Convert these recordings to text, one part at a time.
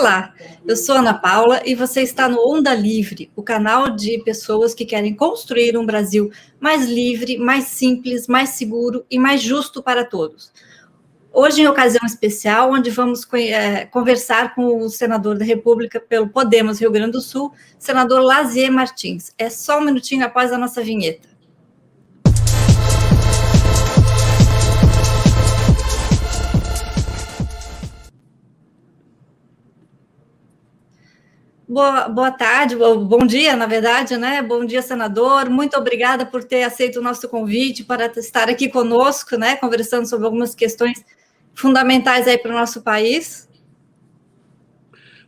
Olá, eu sou Ana Paula e você está no Onda Livre, o canal de pessoas que querem construir um Brasil mais livre, mais simples, mais seguro e mais justo para todos. Hoje, em ocasião especial, onde vamos conversar com o senador da República pelo Podemos Rio Grande do Sul, senador Lazier Martins. É só um minutinho após a nossa vinheta. Boa tarde, bom dia, na verdade, né? Bom dia, senador. Muito obrigada por ter aceito o nosso convite para estar aqui conosco, né? Conversando sobre algumas questões fundamentais aí para o nosso país.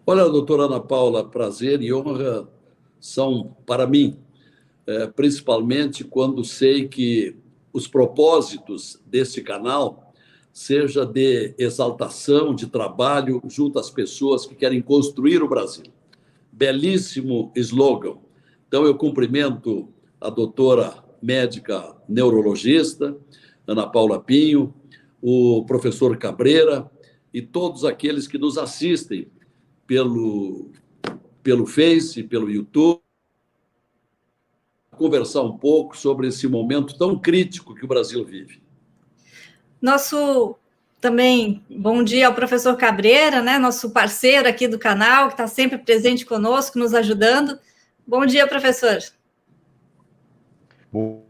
Olha, doutora Ana Paula, prazer e honra são para mim, principalmente quando sei que os propósitos desse canal seja de exaltação, de trabalho junto às pessoas que querem construir o Brasil. Belíssimo slogan. Então, eu cumprimento a doutora médica neurologista, Ana Paula Pinho, o professor Cabreira e todos aqueles que nos assistem pelo Face, pelo YouTube, conversar um pouco sobre esse momento tão crítico que o Brasil vive. Também, bom dia ao professor Cabreira, né, nosso parceiro aqui do canal, que está sempre presente conosco, nos ajudando. Bom dia, professor. Bom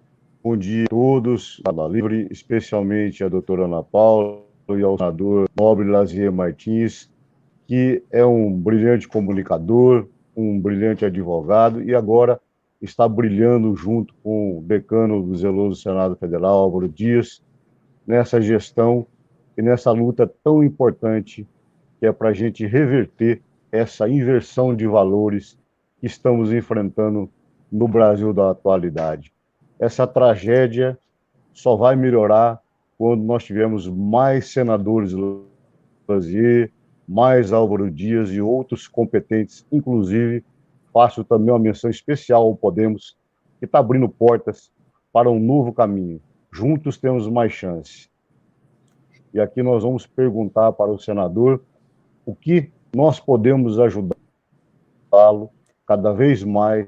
dia a todos, da Livre, especialmente a doutora Ana Paula e ao senador Nobre Lazier Martins, que é um brilhante comunicador, um brilhante advogado e agora está brilhando junto com o decano do zeloso Senado Federal, Álvaro Dias, nessa gestão e nessa luta tão importante que é para a gente reverter essa inversão de valores que estamos enfrentando no Brasil da atualidade. Essa tragédia só vai melhorar quando nós tivermos mais senadores Lazier, mais Álvaro Dias e outros competentes, inclusive faço também uma menção especial ao Podemos, que está abrindo portas para um novo caminho. Juntos temos mais chance. E aqui nós vamos perguntar para o senador o que nós podemos ajudá-lo cada vez mais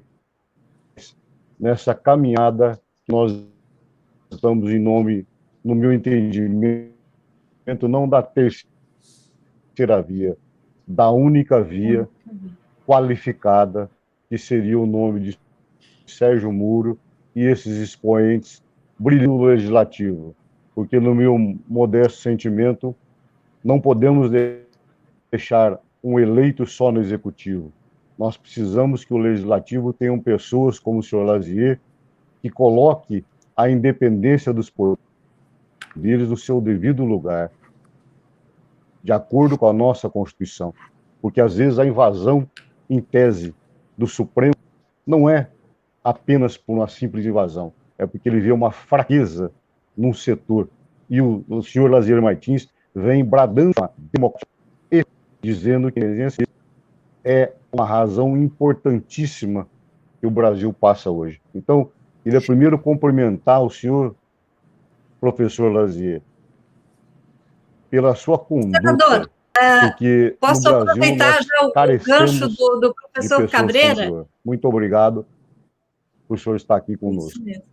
nessa caminhada que nós estamos em nome, no meu entendimento, não da terceira via, da única via qualificada, que seria o nome de Sérgio Moro e esses expoentes brilhando no legislativo. Porque, no meu modesto sentimento, não podemos deixar um eleito só no executivo. Nós precisamos que o legislativo tenha pessoas como o senhor Lazier, que coloque a independência dos poderes no seu devido lugar, de acordo com a nossa Constituição. Porque, às vezes, a invasão, em tese, do Supremo não é apenas por uma simples invasão, é porque ele vê uma fraqueza num setor. E o senhor Lazier Martins vem bradando a democracia e dizendo que a presença é uma razão importantíssima que o Brasil passa hoje. Então, queria primeiro cumprimentar o senhor, professor Lazier, pela sua conduta. Senador, porque posso no Brasil aproveitar já o gancho do professor Cabreira? Muito obrigado por o senhor estar aqui conosco. Isso mesmo.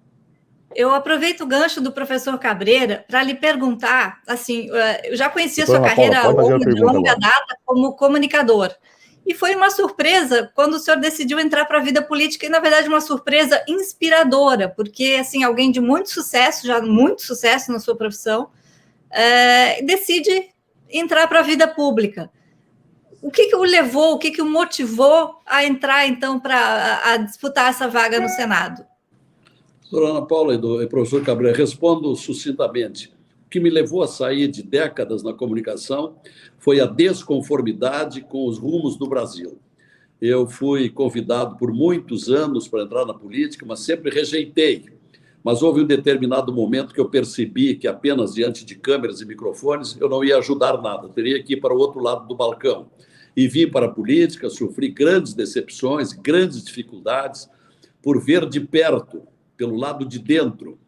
Eu aproveito o gancho do professor Cabreira para lhe perguntar, assim, eu já conhecia a sua carreira de longa data como comunicador, e foi uma surpresa quando o senhor decidiu entrar para a vida política, e, na verdade, uma surpresa inspiradora, porque, assim, alguém de muito sucesso, já muito sucesso na sua profissão, decide entrar para a vida pública. O que o levou, o que o motivou a entrar, então, para disputar essa vaga no Senado? Doutora Ana Paula e professor Cabreira, respondo sucintamente. O que me levou a sair de décadas na comunicação foi a desconformidade com os rumos do Brasil. Eu fui convidado por muitos anos para entrar na política, mas sempre rejeitei. Mas houve um determinado momento que eu percebi que apenas diante de câmeras e microfones eu não ia ajudar nada, teria que ir para o outro lado do balcão. E vim para a política, sofri grandes decepções, grandes dificuldades, por ver de perto, pelo lado de dentro,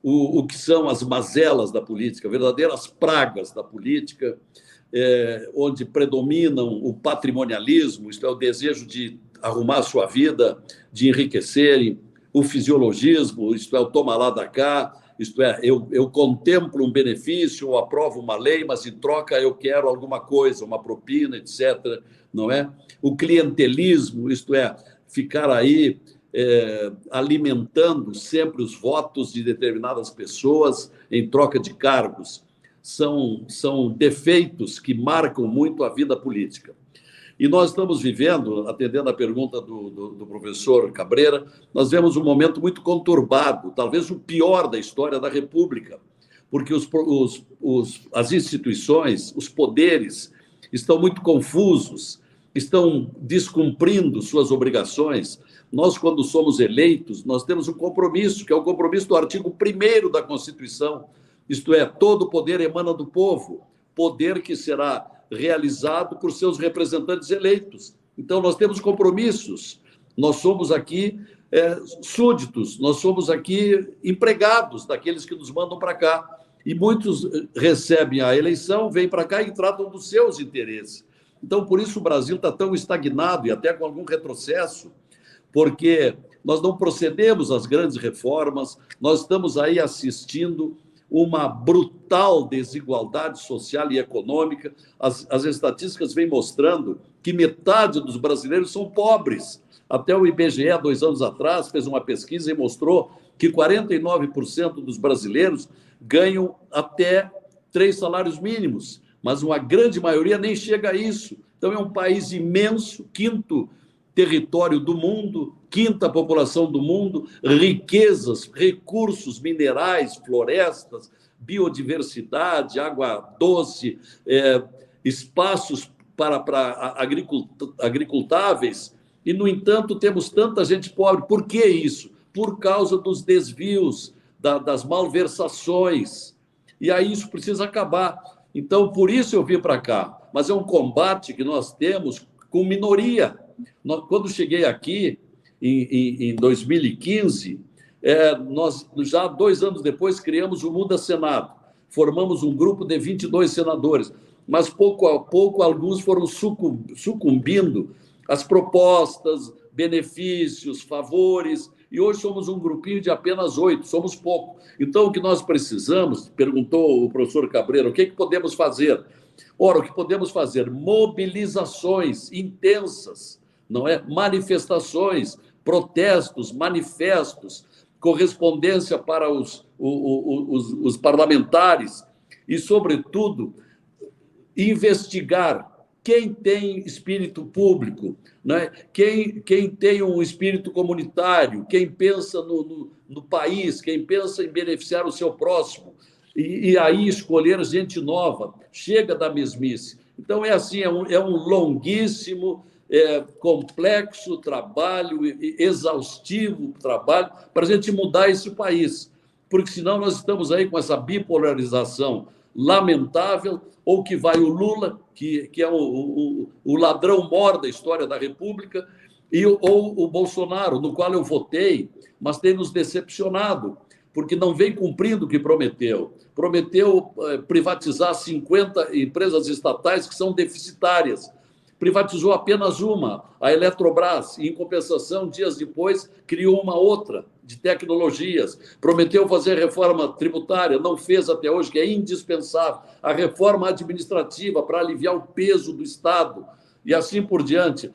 o que são as mazelas da política, verdadeiras pragas da política, onde predominam o patrimonialismo, isto é, o desejo de arrumar a sua vida, de enriquecerem, o fisiologismo, isto é, o toma lá da cá, isto é, eu contemplo um benefício, eu aprovo uma lei, mas em troca eu quero alguma coisa, uma propina, etc. Não é? O clientelismo, isto é, ficar aí alimentando sempre os votos de determinadas pessoas em troca de cargos, são defeitos que marcam muito a vida política. E nós estamos vivendo, atendendo à pergunta do professor Cabreira, nós vemos um momento muito conturbado, talvez o pior da história da República, porque as instituições, os poderes, estão muito confusos, estão descumprindo suas obrigações. Nós, quando somos eleitos, nós temos um compromisso, que é o compromisso do artigo 1º da Constituição, isto é, todo poder emana do povo, poder que será realizado por seus representantes eleitos. Então, nós temos compromissos, nós somos aqui súditos, nós somos aqui empregados daqueles que nos mandam para cá. E muitos recebem a eleição, vêm para cá e tratam dos seus interesses. Então, por isso o Brasil está tão estagnado e até com algum retrocesso, porque nós não procedemos às grandes reformas, nós estamos aí assistindo uma brutal desigualdade social e econômica. As estatísticas vêm mostrando que metade dos brasileiros são pobres. Até o IBGE, 2 anos atrás, fez uma pesquisa e mostrou que 49% dos brasileiros ganham até 3 salários mínimos, mas uma grande maioria nem chega a isso. Então, é um país imenso, 5º território do mundo, 5ª população do mundo, riquezas, recursos minerais, florestas, biodiversidade, água doce, espaços para agricultáveis, e, no entanto, temos tanta gente pobre. Por que isso? Por causa dos desvios, das malversações. E aí isso precisa acabar. Então, por isso eu vim para cá. Mas é um combate que nós temos com minoria. Quando cheguei aqui, em 2015, nós, já 2 anos depois, criamos o Muda Senado. Formamos um grupo de 22 senadores, mas pouco a pouco alguns foram sucumbindo às propostas, benefícios, favores, e hoje somos um grupinho de apenas 8, somos pouco. Então, o que nós precisamos, perguntou o professor Cabreira, o que podemos fazer? Ora, o que podemos fazer? Mobilizações intensas, não é? Manifestações, protestos, manifestos, correspondência para os parlamentares e, sobretudo, investigar quem tem espírito público, né? Quem tem um espírito comunitário, quem pensa no país, quem pensa em beneficiar o seu próximo, e aí escolher gente nova, chega da mesmice. Então, é assim, é um longuíssimo, complexo trabalho, exaustivo trabalho, para a gente mudar esse país, porque senão nós estamos aí com essa bipolarização lamentável, ou que vai o Lula, que é o ladrão mor da história da República, ou o Bolsonaro, no qual eu votei, mas tem nos decepcionado, porque não vem cumprindo o que prometeu. Prometeu privatizar 50 empresas estatais que são deficitárias. Privatizou apenas uma, a Eletrobras, e, em compensação, dias depois, criou uma outra de tecnologias. Prometeu fazer reforma tributária, não fez até hoje, que é indispensável. A reforma administrativa para aliviar o peso do Estado e assim por diante.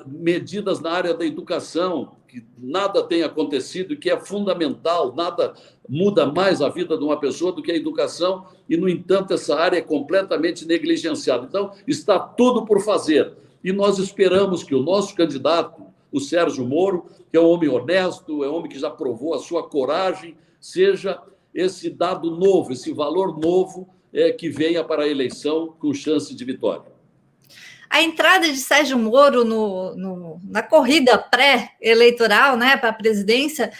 Medidas na área da educação, que nada tem acontecido e que é fundamental, nada muda mais a vida de uma pessoa do que a educação, e, no entanto, essa área é completamente negligenciada. Então, está tudo por fazer. E nós esperamos que o nosso candidato, o Sérgio Moro, que é um homem honesto, é um homem que já provou a sua coragem, seja esse dado novo, esse valor novo que venha para a eleição com chance de vitória. A entrada de Sérgio Moro na corrida pré-eleitoral, né, para a presidência,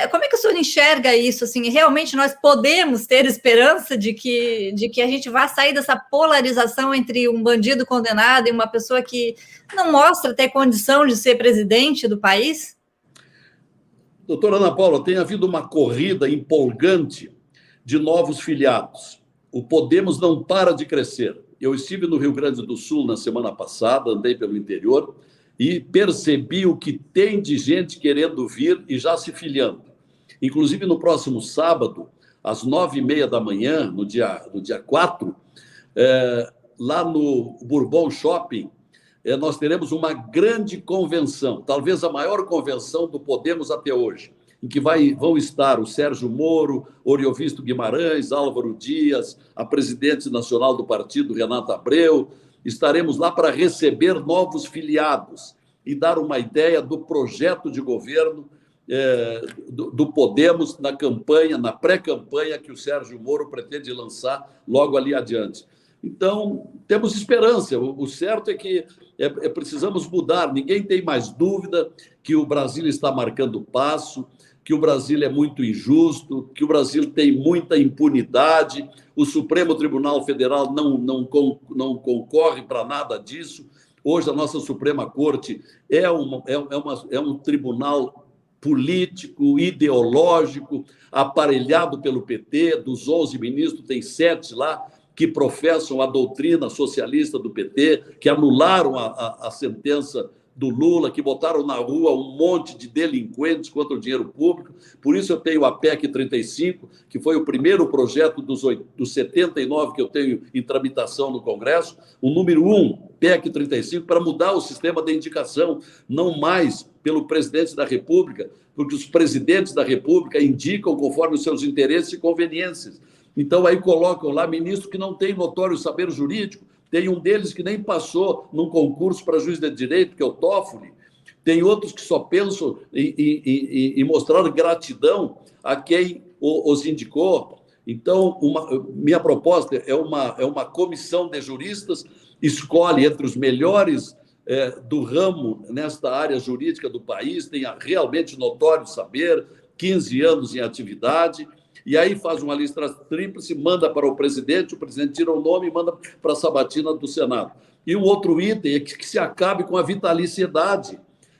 como é que o senhor enxerga isso? Assim, realmente nós podemos ter esperança de que a gente vá sair dessa polarização entre um bandido condenado e uma pessoa que não mostra ter condição de ser presidente do país? Doutora Ana Paula, tem havido uma corrida empolgante de novos filiados. O Podemos não para de crescer. Eu estive no Rio Grande do Sul na semana passada, andei pelo interior e percebi o que tem de gente querendo vir e já se filiando. Inclusive, no próximo sábado, às 9h30 da manhã, no dia 4, lá no Bourbon Shopping, nós teremos uma grande convenção, talvez a maior convenção do Podemos até hoje, em que vão estar o Sérgio Moro, Oriovisto Guimarães, Álvaro Dias, a presidente nacional do partido, Renata Abreu. Estaremos lá para receber novos filiados e dar uma ideia do projeto de governo do Podemos na campanha, na pré-campanha que o Sérgio Moro pretende lançar logo ali adiante. Então, temos esperança. O certo é que precisamos mudar. Ninguém tem mais dúvida que o Brasil está marcando passo, que o Brasil é muito injusto, que o Brasil tem muita impunidade. O Supremo Tribunal Federal não concorre para nada disso. Hoje, a nossa Suprema Corte é um tribunal político, ideológico, aparelhado pelo PT. Dos 11 ministros, tem 7 lá que professam a doutrina socialista do PT, que anularam a sentença do Lula, que botaram na rua um monte de delinquentes contra o dinheiro público. Por isso eu tenho a PEC 35, que foi o primeiro projeto dos 79 que eu tenho em tramitação no Congresso, o número 1, PEC 35, para mudar o sistema de indicação, não mais pelo presidente da República, porque os presidentes da República indicam conforme os seus interesses e conveniências. Então, aí colocam lá ministro que não tem notório saber jurídico. Tem um deles que nem passou num concurso para juiz de direito, que é o Toffoli. Tem outros que só pensam em mostrar gratidão a quem os indicou. Então, minha proposta é uma comissão de juristas, escolhe entre os melhores do ramo nesta área jurídica do país, tenha realmente notório saber, 15 anos em atividade, e aí faz uma lista tríplice, manda para o presidente tira o nome e manda para a sabatina do Senado. E um outro item é que se acabe com a vitaliciedade.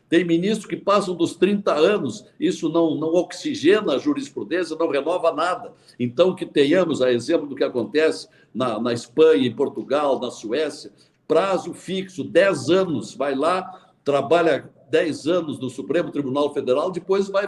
Tem ministros que passam dos 30 anos, isso não oxigena a jurisprudência, não renova nada. Então, que tenhamos, a exemplo do que acontece na Espanha, em Portugal, na Suécia, prazo fixo, 10 anos, vai lá, trabalha 10 anos no Supremo Tribunal Federal, depois vai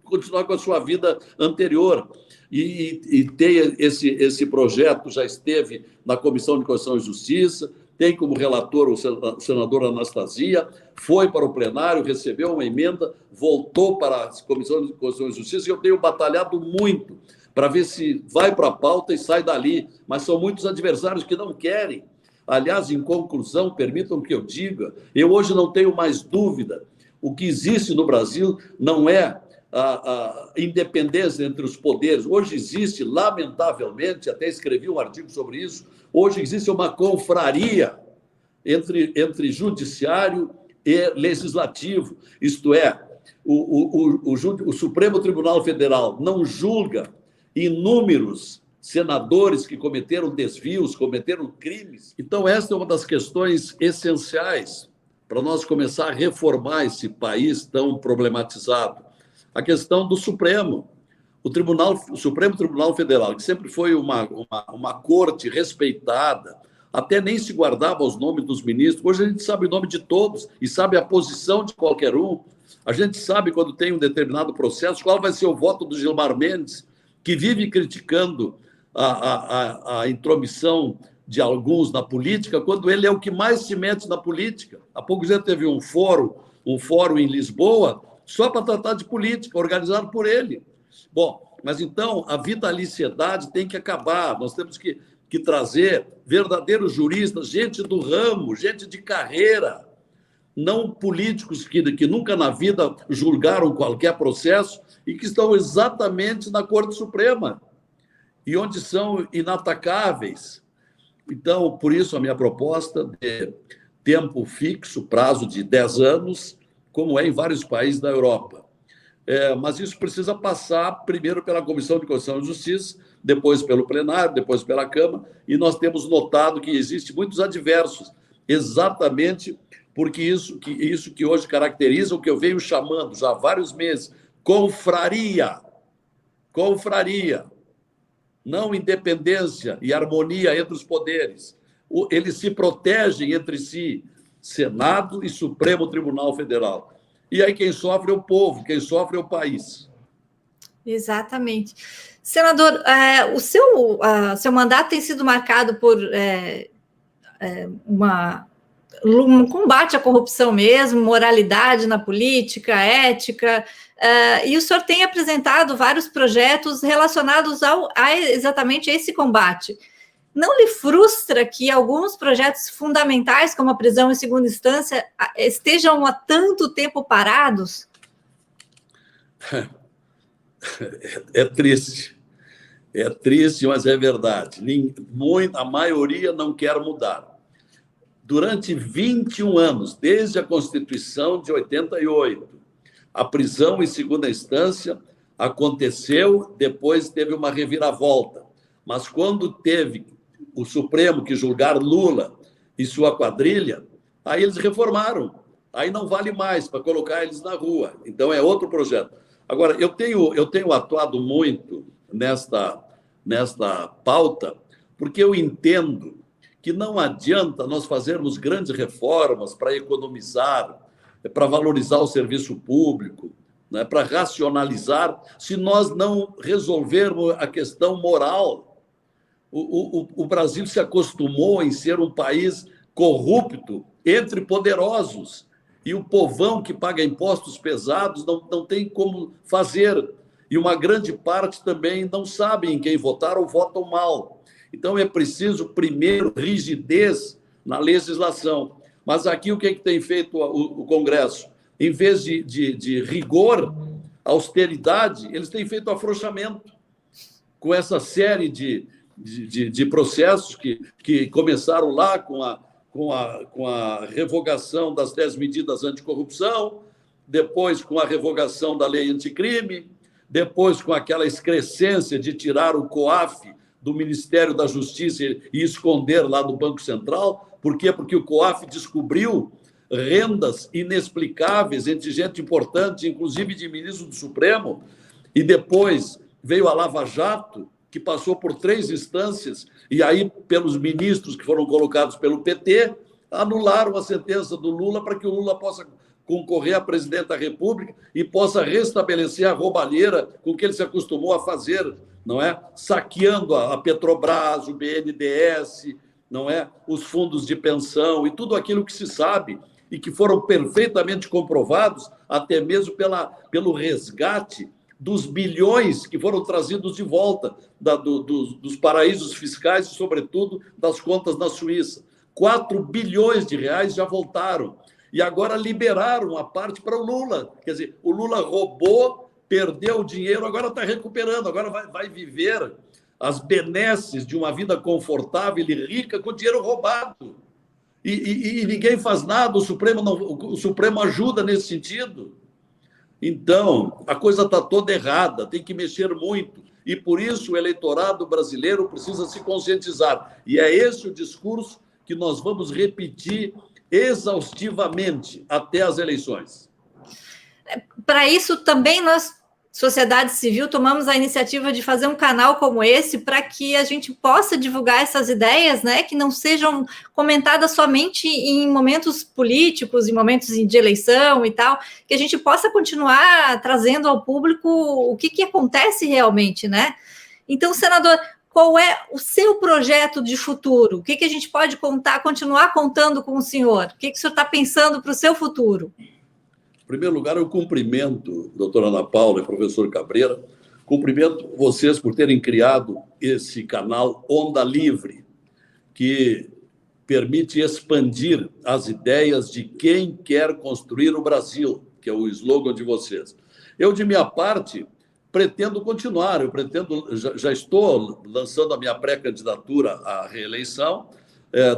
continuar com a sua vida anterior. E tem esse projeto, já esteve na Comissão de Constituição e Justiça, tem como relator o senador Anastasia, foi para o plenário, recebeu uma emenda, voltou para a Comissão de Constituição e Justiça, e eu tenho batalhado muito para ver se vai para a pauta e sai dali. Mas são muitos adversários que não querem. Aliás, em conclusão, permitam que eu diga, eu hoje não tenho mais dúvida. O que existe no Brasil não é a independência entre os poderes. Hoje existe, lamentavelmente, até escrevi um artigo sobre isso, hoje existe uma confraria entre judiciário e legislativo. Isto é, o Supremo Tribunal Federal não julga inúmeros senadores que cometeram desvios, cometeram crimes. Então, esta é uma das questões essenciais para nós começar a reformar esse país tão problematizado. A questão do Supremo. O Supremo Tribunal Federal, que sempre foi uma corte respeitada, até nem se guardava os nomes dos ministros. Hoje a gente sabe o nome de todos e sabe a posição de qualquer um. A gente sabe, quando tem um determinado processo, qual vai ser o voto do Gilmar Mendes, que vive criticando a intromissão de alguns na política, quando ele é o que mais se mete na política. Há pouco já teve um fórum em Lisboa, só para tratar de política, organizado por ele. Bom, mas então a vitaliciedade tem que acabar. Nós temos que trazer verdadeiros juristas, gente do ramo, gente de carreira, não políticos que nunca na vida julgaram qualquer processo e que estão exatamente na Corte Suprema e onde são inatacáveis. Então, por isso a minha proposta de tempo fixo, prazo de 10 anos, como é em vários países da Europa. Mas isso precisa passar primeiro pela Comissão de Constituição e Justiça, depois pelo plenário, depois pela Câmara, e nós temos notado que existem muitos adversos, exatamente porque isso que hoje caracteriza o que eu venho chamando já há vários meses, confraria, não independência e harmonia entre os poderes, eles se protegem entre si, Senado e Supremo Tribunal Federal. E aí quem sofre é o povo, quem sofre é o país. Exatamente. Senador, o seu mandato tem sido marcado por um combate à corrupção mesmo, moralidade na política, ética, e o senhor tem apresentado vários projetos relacionados exatamente a esse combate. Não lhe frustra que alguns projetos fundamentais, como a prisão em segunda instância, estejam há tanto tempo parados? É triste, mas é verdade. A maioria não quer mudar. Durante 21 anos, desde a Constituição de 88, a prisão em segunda instância aconteceu, depois teve uma reviravolta. Mas quando teve o Supremo que julgar Lula e sua quadrilha, aí eles reformaram. Aí não vale mais para colocar eles na rua. Então, é outro projeto. Agora, eu tenho atuado muito nesta pauta, porque eu entendo que não adianta nós fazermos grandes reformas para economizar, para valorizar o serviço público, né, para racionalizar, se nós não resolvermos a questão moral. O Brasil se acostumou em ser um país corrupto entre poderosos, e o povão que paga impostos pesados não tem como fazer. E uma grande parte também não sabe em quem votar ou votam mal. Então, é preciso, primeiro, rigidez na legislação. Mas aqui, o que tem feito o Congresso? Em vez de rigor, austeridade, eles têm feito afrouxamento com essa série de processos que começaram lá com a revogação das 10 medidas anticorrupção, depois com a revogação da lei anticrime, depois com aquela excrescência de tirar o COAF do Ministério da Justiça e esconder lá do Banco Central. Por quê? Porque o COAF descobriu rendas inexplicáveis entre gente importante, inclusive de ministro do Supremo, e depois veio a Lava Jato, que passou por 3 instâncias, e aí, pelos ministros que foram colocados pelo PT, anularam a sentença do Lula para que o Lula possa concorrer a presidente da República e possa restabelecer a roubalheira com que ele se acostumou a fazer, não é? Saqueando a Petrobras, o BNDES, não é? Os fundos de pensão e tudo aquilo que se sabe e que foram perfeitamente comprovados, até mesmo pelo resgate dos bilhões que foram trazidos de volta dos paraísos fiscais e, sobretudo, das contas na Suíça. 4 bilhões de reais já voltaram. E agora liberaram a parte para o Lula. Quer dizer, o Lula roubou, perdeu o dinheiro, agora está recuperando, agora vai viver as benesses de uma vida confortável e rica com dinheiro roubado. E ninguém faz nada, o Supremo ajuda nesse sentido. Então, a coisa está toda errada, tem que mexer muito. E por isso o eleitorado brasileiro precisa se conscientizar. E é esse o discurso que nós vamos repetir exaustivamente até as eleições. Para isso, também nós, sociedade civil, tomamos a iniciativa de fazer um canal como esse para que a gente possa divulgar essas ideias, né, que não sejam comentadas somente em momentos políticos, em momentos de eleição e tal, que a gente possa continuar trazendo ao público o que acontece realmente, né? Então, senador, qual é o seu projeto de futuro? O que a gente pode continuar contando com o senhor? O que o senhor está pensando para o seu futuro? Em primeiro lugar, eu cumprimento a doutora Ana Paula e o professor Cabreira, cumprimento vocês por terem criado esse canal Onda Livre, que permite expandir as ideias de quem quer construir o Brasil, que é o slogan de vocês. Eu, de minha parte, pretendo continuar, já estou lançando a minha pré-candidatura à reeleição,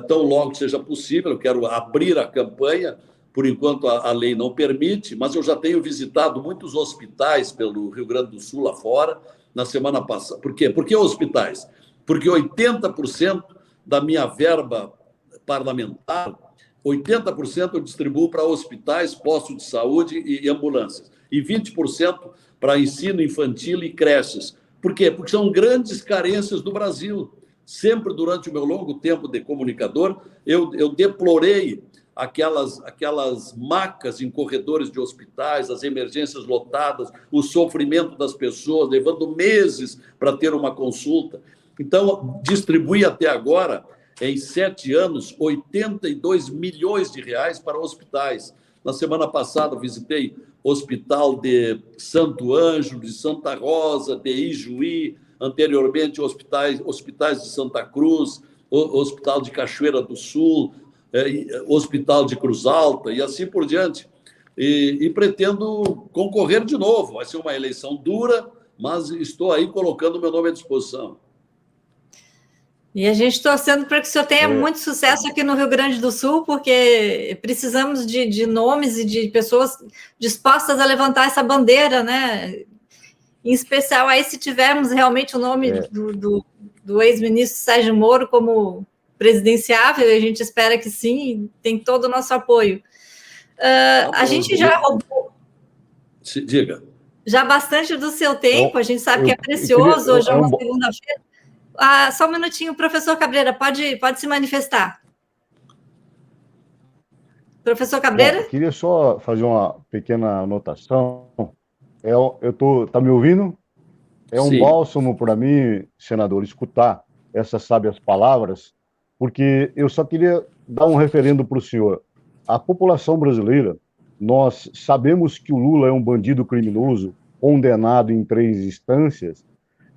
tão logo seja possível, eu quero abrir a campanha. Por enquanto, a lei não permite, mas eu já tenho visitado muitos hospitais pelo Rio Grande do Sul, lá fora, na semana passada. Por quê? Por que hospitais? Porque 80% da minha verba parlamentar, 80% eu distribuo para hospitais, postos de saúde e ambulâncias, e 20% para ensino infantil e creches. Por quê? Porque são grandes carências do Brasil. Sempre durante o meu longo tempo de comunicador, eu deplorei aquelas macas em corredores de hospitais, as emergências lotadas, o sofrimento das pessoas, levando meses para ter uma consulta. Então, distribuí até agora, em 7 anos, 82 milhões de reais para hospitais. Na semana passada, visitei o Hospital de Santo Ângelo, de Santa Rosa, de Ijuí, anteriormente hospitais de Santa Cruz, o Hospital de Cachoeira do Sul, Hospital de Cruz Alta e assim por diante. E pretendo concorrer de novo. Vai ser uma eleição dura, mas estou aí colocando meu nome à disposição. E a gente torcendo para que o senhor tenha muito sucesso aqui no Rio Grande do Sul, porque precisamos de nomes e de pessoas dispostas a levantar essa bandeira, né? Em especial aí se tivermos realmente o nome do ex-ministro Sérgio Moro como presidenciável, a gente espera que sim, tem todo o nosso apoio. A gente já roubou... Diga. Já bastante do seu tempo, a gente sabe que é precioso, hoje é uma segunda-feira. Só um minutinho, professor Cabreira, pode se manifestar. Professor Cabreira? Bom, eu queria só fazer uma pequena anotação. Tá me ouvindo? É um bálsamo para mim, senador, escutar essas sábias palavras, porque eu só queria dar um referendo para o senhor. A população brasileira, nós sabemos que o Lula é um bandido criminoso, condenado em 3 instâncias,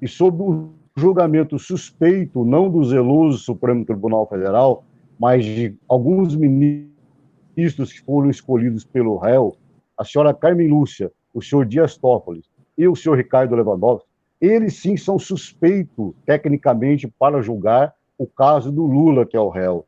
e sob o julgamento suspeito, não do zeloso Supremo Tribunal Federal, mas de alguns ministros que foram escolhidos pelo réu, a senhora Carmen Lúcia, o senhor Dias Toffoli e o senhor Ricardo Lewandowski, eles sim são suspeitos, tecnicamente, para julgar o caso do Lula, que é o réu.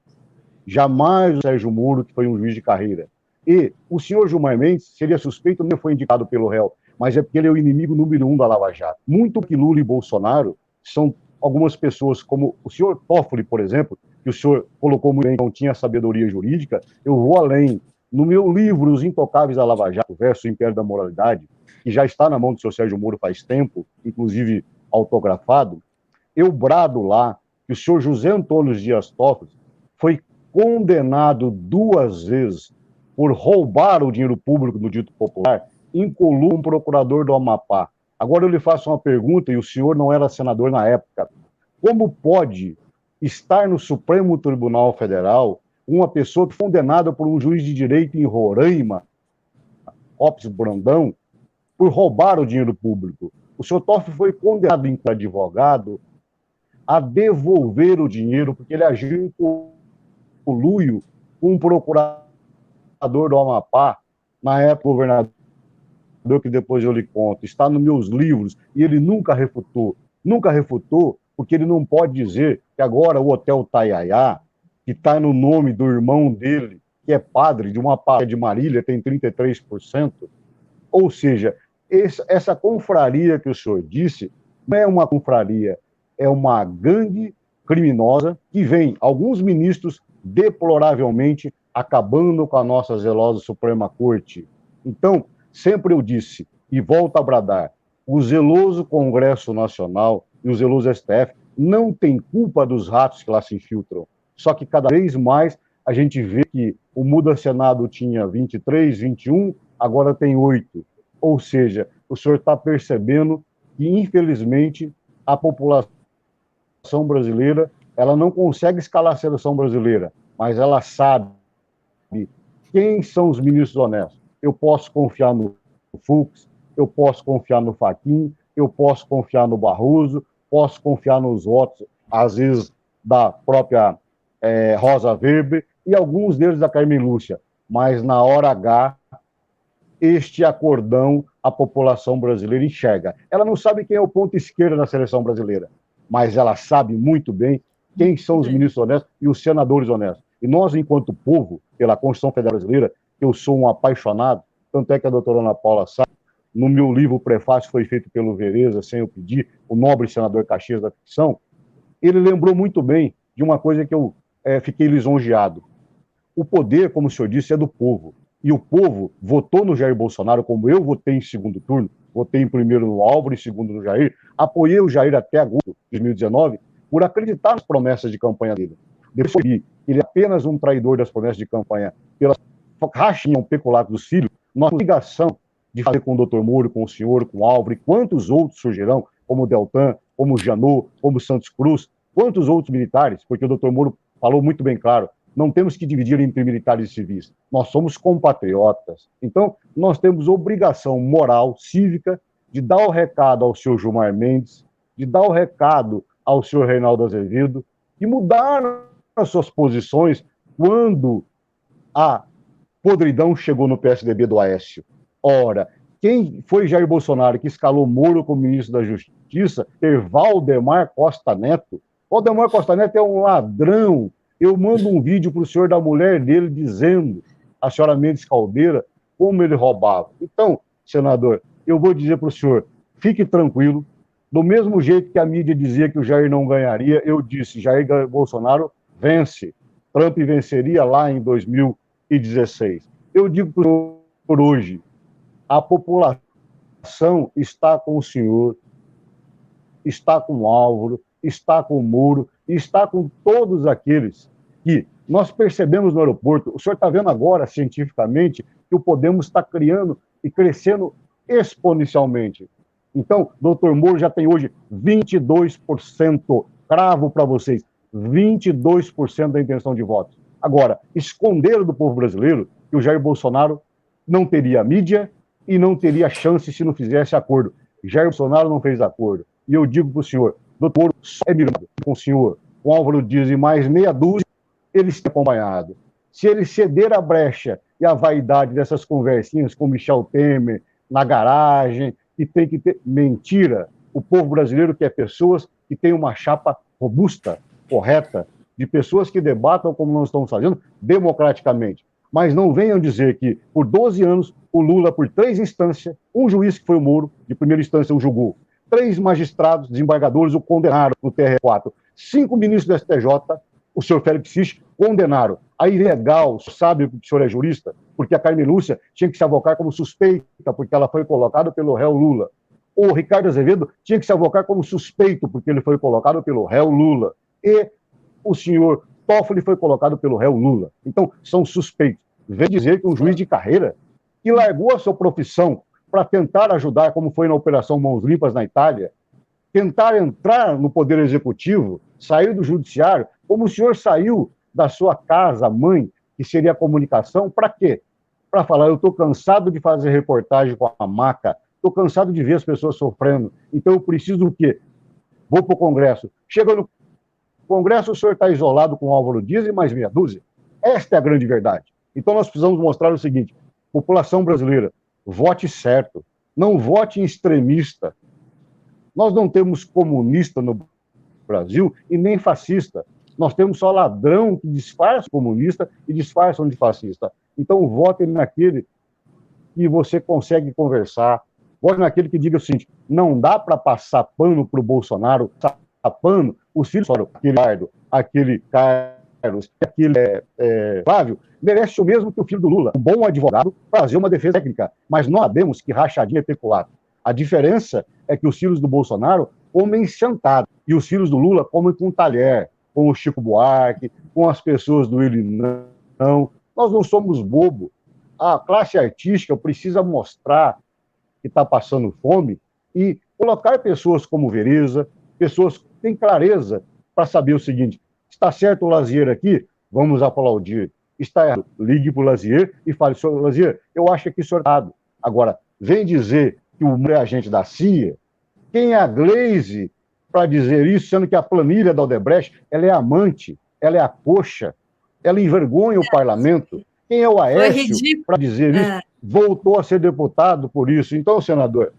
Jamais o Sérgio Moro, que foi um juiz de carreira. E o senhor Gilmar Mendes seria suspeito, não foi indicado pelo réu, mas é porque ele é o inimigo número 1 da Lava Jato. Muito que Lula e Bolsonaro são algumas pessoas, como o senhor Toffoli, por exemplo, que o senhor colocou muito bem, não tinha sabedoria jurídica. Eu vou além. No meu livro, Os Intocáveis da Lava Jato, versus o Império da Moralidade, que já está na mão do senhor Sérgio Moro faz tempo, inclusive autografado, eu brado lá que o senhor José Antônio Dias Toffoli foi condenado 2 vezes por roubar o dinheiro público do dito popular, incolou um procurador do Amapá. Agora eu lhe faço uma pergunta, e o senhor não era senador na época. Como pode estar no Supremo Tribunal Federal uma pessoa condenada por um juiz de direito em Roraima, Opes Brandão, por roubar o dinheiro público? O senhor Toffoli foi condenado em advogado a devolver o dinheiro, porque ele agiu em conluio com um procurador do Amapá, na época governador, que depois eu lhe conto, está nos meus livros, e ele nunca refutou, porque ele não pode dizer que agora o Hotel Taiaiá, que está no nome do irmão dele, que é padre de uma paróquia de Marília, tem 33%, ou seja, essa confraria que o senhor disse, não é uma confraria, é uma gangue criminosa que vem, alguns ministros, deploravelmente, acabando com a nossa zelosa Suprema Corte. Então, sempre eu disse, e volto a bradar, o zeloso Congresso Nacional e o zeloso STF não tem culpa dos ratos que lá se infiltram. Só que cada vez mais a gente vê que o Muda Senado tinha 23, 21, agora tem 8. Ou seja, o senhor está percebendo que, infelizmente, a população brasileira ela não consegue escalar a seleção brasileira, mas ela sabe quem são os ministros honestos. Eu posso confiar no Fux, eu posso confiar no Fachin, eu posso confiar no Barroso, posso confiar nos votos, às vezes, da própria Rosa Weber, e alguns deles da Carmen Lúcia. Mas, na hora H, este acordão a população brasileira enxerga. Ela não sabe quem é o ponto esquerdo da seleção brasileira, mas ela sabe muito bem quem são os ministros honestos e os senadores honestos. E nós, enquanto povo, pela Constituição Federal Brasileira, eu sou um apaixonado, tanto é que a doutora Ana Paula sabe, no meu livro, o prefácio foi feito pelo Vereza, sem eu pedir, o nobre senador Caxias da ficção, ele lembrou muito bem de uma coisa que eu fiquei lisonjeado. O poder, como o senhor disse, é do povo. E o povo votou no Jair Bolsonaro, como eu votei em segundo turno, votei em primeiro no Álvaro, em segundo no Jair, apoiei o Jair até agosto de 2019, por acreditar nas promessas de campanha dele. Depois que ele é apenas um traidor das promessas de campanha pelas rachinhas peculato dos filhos, nossa obrigação de fazer com o doutor Moro, com o senhor, com o Álvaro, e quantos outros surgirão, como o Deltan, como o Janot, como o Santos Cruz, quantos outros militares, porque o doutor Moro falou muito bem claro, não temos que dividir entre militares e civis, nós somos compatriotas. Então, nós temos obrigação moral, cívica, de dar o recado ao senhor Gilmar Mendes, de dar o recado ao senhor Reinaldo Azevedo, e mudar as suas posições quando a podridão chegou no PSDB do Aécio. Ora, quem foi Jair Bolsonaro que escalou Moro como ministro da Justiça? Ter Valdemar Costa Neto. Valdemar Costa Neto é um ladrão. Eu mando um vídeo para o senhor da mulher dele dizendo, a senhora Mendes Caldeira, como ele roubava. Então, senador, eu vou dizer para o senhor, fique tranquilo, do mesmo jeito que a mídia dizia que o Jair não ganharia, eu disse, Jair Bolsonaro vence. Trump venceria lá em 2016. Eu digo para o senhor por hoje, a população está com o senhor, está com o Álvaro, está com o Moro, está com todos aqueles que nós percebemos no aeroporto. O senhor está vendo agora, cientificamente, que o Podemos está criando e crescendo exponencialmente. Então, doutor Moro já tem hoje 22%, cravo para vocês, 22% da intenção de voto. Agora, esconderam do povo brasileiro que o Jair Bolsonaro não teria mídia e não teria chance se não fizesse acordo. Jair Bolsonaro não fez acordo. E eu digo para o senhor, doutor Moro só é mirado com o senhor, com Álvaro Dias e mais meia dúzia, eles têm acompanhado. Se ele ceder a brecha e a vaidade dessas conversinhas com Michel Temer na garagem, e tem que ter mentira. O povo brasileiro quer pessoas que tenham uma chapa robusta, correta, de pessoas que debatam como nós estamos fazendo, democraticamente. Mas não venham dizer que, por 12 anos, o Lula, por 3 instâncias, um juiz que foi o Moro, de primeira instância o julgou, 3 magistrados, desembargadores, o condenaram no TR4, 5 ministros do STJ, o senhor Félix Sich, condenaram. Aí legal, sabe que o senhor é jurista, porque a Carmen Lúcia tinha que se avocar como suspeita, porque ela foi colocada pelo réu Lula. O Ricardo Azevedo tinha que se avocar como suspeito, porque ele foi colocado pelo réu Lula. E o senhor Toffoli foi colocado pelo réu Lula. Então, são suspeitos. Vem dizer que um juiz de carreira que largou a sua profissão para tentar ajudar, como foi na Operação Mãos Limpas na Itália, tentar entrar no Poder Executivo, sair do Judiciário, como o senhor saiu da sua casa, mãe, que seria a comunicação, para quê? Para falar, eu estou cansado de fazer reportagem com a maca, estou cansado de ver as pessoas sofrendo, então eu preciso do quê? Vou para o Congresso. Chega no Congresso, o senhor está isolado com o Álvaro Dias e mais meia dúzia. Esta é a grande verdade. Então nós precisamos mostrar o seguinte, população brasileira, vote certo, não vote em extremista. Nós não temos comunista no Brasil e nem fascista. Nós temos só ladrão que disfarça comunista e disfarçam de fascista. Então, vote naquele que você consegue conversar. Vote naquele que diga o seguinte, não dá para passar pano para o Bolsonaro, passar pano, os filhos falam, aquele Ricardo, aquele Carlos, aquele Flávio, merece o mesmo que o filho do Lula. Um bom advogado fazer uma defesa técnica, mas nós sabemos que rachadinha é peculato. A diferença é que os filhos do Bolsonaro comem chantado e os filhos do Lula comem com talher, com o Chico Buarque, com as pessoas do Ilinão. Nós não somos bobo. A classe artística precisa mostrar que está passando fome e colocar pessoas como Vereza, pessoas que têm clareza para saber o seguinte, está certo o Lazier aqui? Vamos aplaudir. Está errado, ligue para o Lazier e fale, senhor Lazier, eu acho que aqui isso é errado. Agora, vem dizer que o é agente da CIA, quem é a Glaze para dizer isso, sendo que a planilha da Odebrecht, ela é amante, ela é a coxa, ela envergonha o parlamento. Quem é o Aécio para dizer isso? Voltou a ser deputado por isso. Então, senador,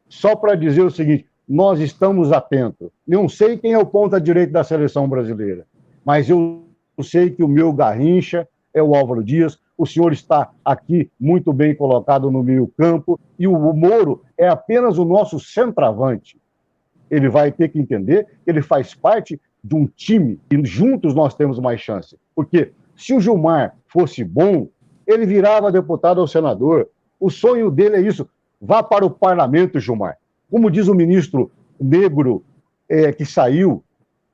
só para dizer o seguinte, nós estamos atentos. Não sei quem é o ponta-direita da seleção brasileira, mas eu sei que o meu Garrincha é o Álvaro Dias, o senhor está aqui muito bem colocado no meio-campo, e o Moro é apenas o nosso centroavante. Ele vai ter que entender que ele faz parte de um time, e juntos nós temos mais chance. Porque se o Gilmar fosse bom, ele virava deputado ou senador. O sonho dele é isso. Vá para o parlamento, Gilmar. Como diz o ministro negro que saiu,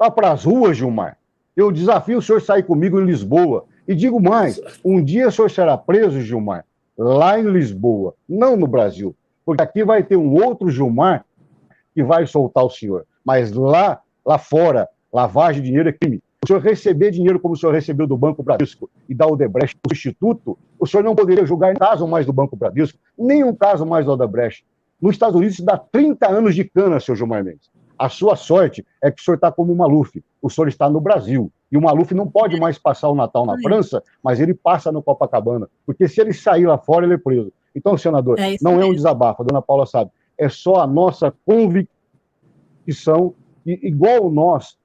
Vá para as ruas, Gilmar. Eu desafio o senhor a sair comigo em Lisboa. E digo mais, um dia o senhor será preso, Gilmar, lá em Lisboa, não no Brasil. Porque aqui vai ter um outro Gilmar que vai soltar o senhor. Mas lá fora, lavagem de dinheiro é crime. O senhor receber dinheiro como o senhor recebeu do Banco Bradesco e da Odebrecht, do Instituto, o senhor não poderia julgar em caso mais do Banco Bradesco, nem um caso mais da Odebrecht. Nos Estados Unidos isso dá 30 anos de cana, seu Gilmar Mendes. A sua sorte é que o senhor está como o Maluf. O senhor está no Brasil. E o Maluf não pode mais passar o Natal na França, mas ele passa no Copacabana. Porque se ele sair lá fora, ele é preso. Então, senador, não é um desabafo, a dona Paula sabe. É só a nossa convicção que, igual nós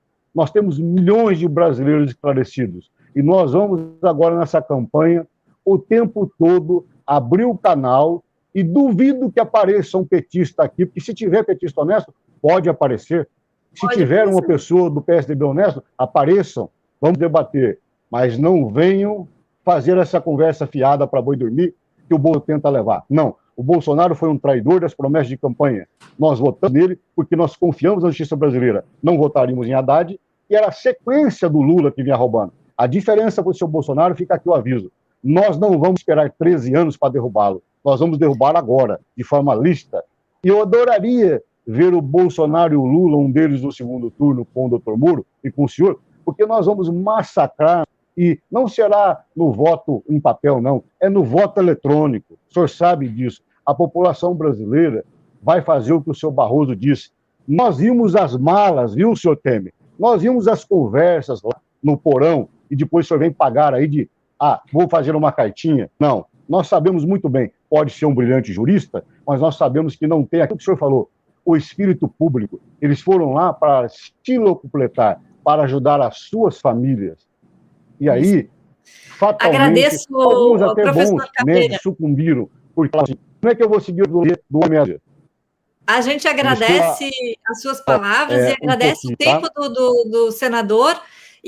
temos milhões de brasileiros esclarecidos. E nós vamos agora nessa campanha, o tempo todo, abrir o canal e duvido que apareça um petista aqui, porque se tiver petista honesto, pode aparecer. Se tiver uma pessoa do PSDB honesto, apareçam, vamos debater. Mas não venham fazer essa conversa fiada para boi dormir que o Bolsonaro tenta levar. Não, o Bolsonaro foi um traidor das promessas de campanha. Nós votamos nele porque nós confiamos na justiça brasileira. Não votaríamos em Haddad, e era a sequência do Lula que vinha roubando. A diferença com o seu Bolsonaro, fica aqui o aviso. Nós não vamos esperar 13 anos para derrubá-lo. Nós vamos derrubar agora, de forma lícita. E eu adoraria ver o Bolsonaro e o Lula, um deles no segundo turno, com o doutor Muro e com o senhor, porque nós vamos massacrar, e não será no voto em papel, não, é no voto eletrônico. O senhor sabe disso. A população brasileira vai fazer o que o senhor Barroso disse. Nós vimos as malas, viu, senhor Temer? Nós vimos as conversas lá no porão, e depois o senhor vem pagar aí de, vou fazer uma cartinha. Não, nós sabemos muito bem, pode ser um brilhante jurista, mas nós sabemos que não tem aquilo que o senhor falou, o espírito público. Eles foram lá para se locupletar, para ajudar as suas famílias. E aí, fatalmente, agradeço, alguns até bons médicos sucumbiram. Porque assim, como é que eu vou seguir o do homem? A gente agradece as suas palavras e agradece o tempo do senador.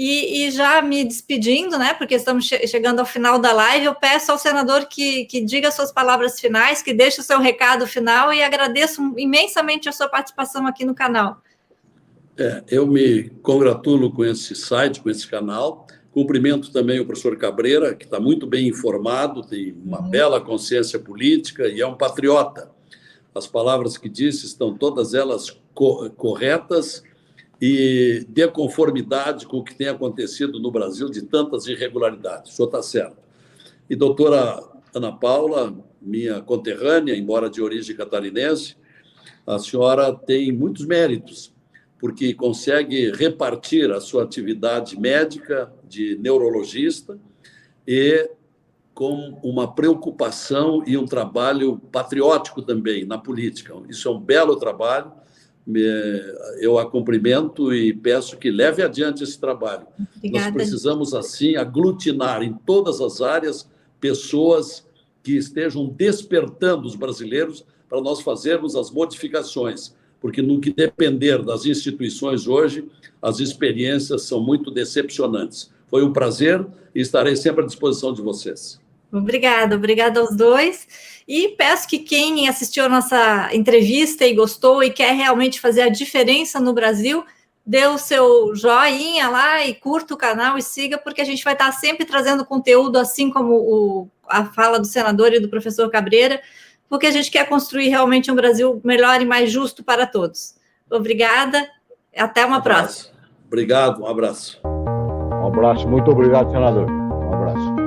E já me despedindo, né, porque estamos chegando ao final da live, eu peço ao senador que diga suas palavras finais, que deixe o seu recado final, e agradeço imensamente a sua participação aqui no canal. Eu me congratulo com esse site, com esse canal. Cumprimento também o professor Cabreira, que está muito bem informado, tem uma bela consciência política e é um patriota. As palavras que disse estão todas elas corretas e de conformidade com o que tem acontecido no Brasil de tantas irregularidades. O senhor está certo. E doutora Ana Paula, minha conterrânea, embora de origem catarinense, a senhora tem muitos méritos, porque consegue repartir a sua atividade médica de neurologista e com uma preocupação e um trabalho patriótico também na política. Isso é um belo trabalho. Eu a cumprimento e peço que leve adiante esse trabalho. Obrigada. Nós precisamos, assim, aglutinar em todas as áreas pessoas que estejam despertando os brasileiros para nós fazermos as modificações, porque no que depender das instituições hoje, as experiências são muito decepcionantes. Foi um prazer e estarei sempre à disposição de vocês. Obrigada aos dois. E peço que quem assistiu a nossa entrevista e gostou e quer realmente fazer a diferença no Brasil, dê o seu joinha lá e curta o canal e siga, porque a gente vai estar sempre trazendo conteúdo, assim como a fala do senador e do professor Cabreira, porque a gente quer construir realmente um Brasil melhor e mais justo para todos. Obrigada, até uma próxima. Obrigado, um abraço. Um abraço, muito obrigado, senador. Um abraço.